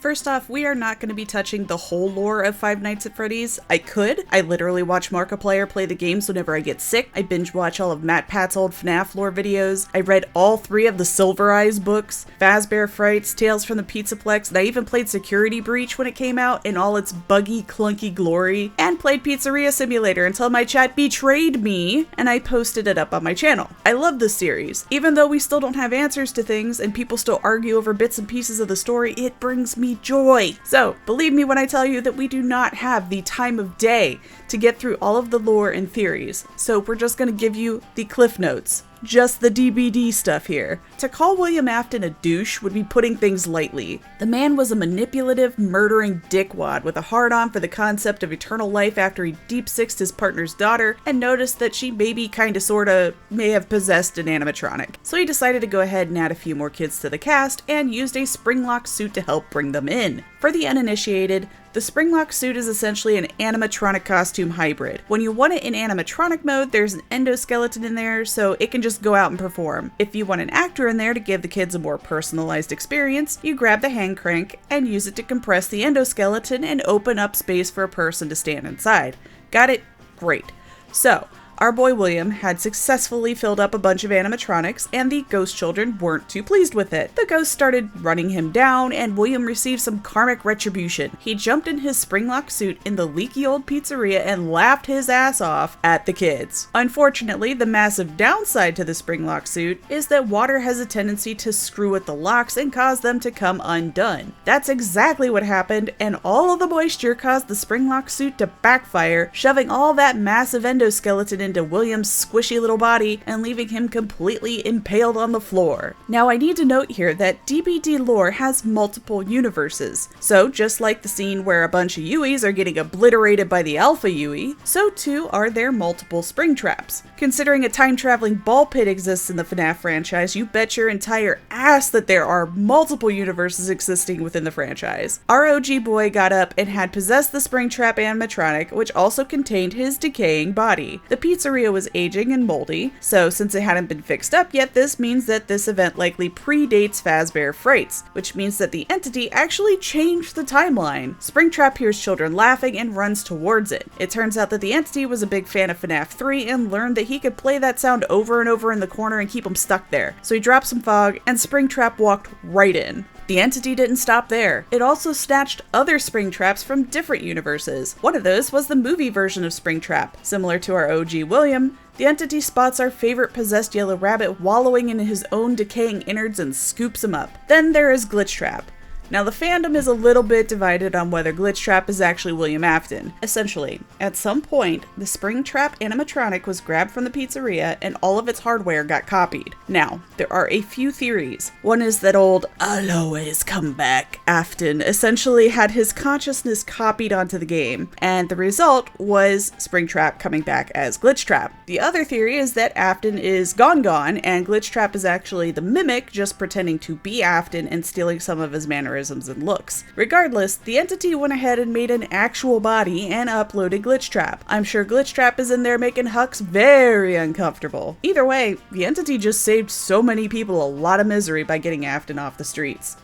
First off, we are not going to be touching the whole lore of Five Nights at Freddy's. I could. I literally watch Markiplier play the games whenever I get sick. I binge watch all of Matt Pat's old FNAF lore videos. I read all 3 of the Silver Eyes books, Fazbear Frights, Tales from the Pizzaplex, and I even played Security Breach when it came out in all its buggy, clunky glory, and played Pizzeria Simulator until my chat betrayed me and I posted it up on my channel. I love this series. Even though we still don't have answers to things and people still argue over bits and pieces of the story, it brings me joy. So believe me when I tell you that we do not have the time of day to get through all of the lore and theories. So we're just going to give you the cliff notes. Just the DBD stuff here. To call William Afton a douche would be putting things lightly. The man was a manipulative, murdering dickwad with a hard-on for the concept of eternal life after he deep-sixed his partner's daughter and noticed that she maybe kinda sorta may have possessed an animatronic. So he decided to go ahead and add a few more kids to the cast and used a springlock suit to help bring them in. For the uninitiated, the springlock suit is essentially an animatronic costume hybrid. When you want it in animatronic mode, there's an endoskeleton in there, so it can just go out and perform. If you want an actor in there to give the kids a more personalized experience, you grab the hand crank and use it to compress the endoskeleton and open up space for a person to stand inside. Got it? Great. So, our boy William had successfully filled up a bunch of animatronics, and the ghost children weren't too pleased with it. The ghosts started running him down, and William received some karmic retribution. He jumped in his springlock suit in the leaky old pizzeria and laughed his ass off at the kids. Unfortunately, the massive downside to the springlock suit is that water has a tendency to screw with the locks and cause them to come undone. That's exactly what happened, and all of the moisture caused the springlock suit to backfire, shoving all that massive endoskeleton into William's squishy little body and leaving him completely impaled on the floor. Now I need to note here that DBD lore has multiple universes. So just like the scene where a bunch of Yuis are getting obliterated by the Alpha Yui, so too are there multiple Springtraps. Considering a time-traveling ball pit exists in the FNAF franchise, you bet your entire ass that there are multiple universes existing within the franchise. Our OG boy got up and had possessed the Springtrap animatronic, which also contained his decaying body. The pizzeria was aging and moldy, so since it hadn't been fixed up yet, this means that this event likely predates Fazbear Frights, which means that the entity actually changed the timeline. Springtrap hears children laughing and runs towards it. It turns out that the entity was a big fan of FNAF 3 and learned that he could play that sound over and over in the corner and keep him stuck there. So he dropped some fog, and Springtrap walked right in. The entity didn't stop there. It also snatched other Springtraps from different universes. One of those was the movie version of Springtrap. Similar to our OG William, the entity spots our favorite possessed yellow rabbit wallowing in his own decaying innards and scoops him up. Then there is Glitchtrap. Now the fandom is a little bit divided on whether Glitchtrap is actually William Afton. Essentially, at some point, the Springtrap animatronic was grabbed from the pizzeria and all of its hardware got copied. Now, there are a few theories. One is that old "I'll always come back" Afton essentially had his consciousness copied onto the game, and the result was Springtrap coming back as Glitchtrap. The other theory is that Afton is gone and Glitchtrap is actually the mimic just pretending to be Afton and stealing some of his mannerisms and looks. Regardless, the entity went ahead and made an actual body and uploaded Glitchtrap. I'm sure Glitchtrap is in there making Hux very uncomfortable. Either way, the entity just saved so many people a lot of misery by getting Afton off the streets.